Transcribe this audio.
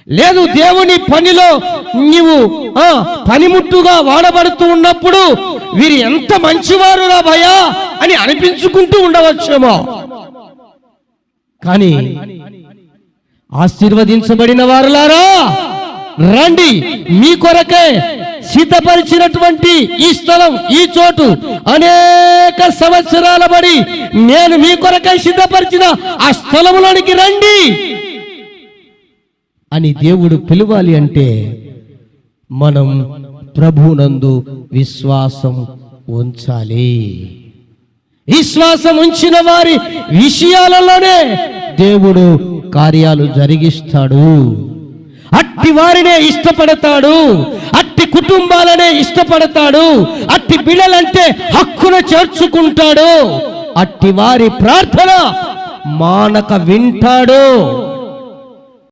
లేదు దేవుని పనిలో నీవు పనిముట్టుగా వాడబడుతూ ఉన్నప్పుడు వీరు ఎంత మంచివారు రా భయా అని అనిపించుకుంటూ ఉండవచ్చేమో. కానీ ఆశీర్వదించబడిన వారులారా రండి, మీ కొరకే సిద్ధపరిచినటువంటి ఈ స్థలం, ఈ చోటు అనేక సంవత్సరాల బడి నేను మీ కొరకై సిద్ధపరిచిన ఆ స్థలములోనికి రండి అని దేవుడు పిలవాలి అంటే మనం ప్రభువునందు విశ్వాసం ఉంచాలి. విశ్వాసం ఉంచిన వారి విషయాలలోనే దేవుడు కార్యాలు జరిగిస్తాడు. అట్టి వారినే ఇష్టపడతాడు, అట్టి కుటుంబాలనే ఇష్టపడతాడు, అట్టి బిడ్డలంటే హక్కున చేర్చుకుంటాడు, అట్టి వారి ప్రార్థన మానక వింటాడు.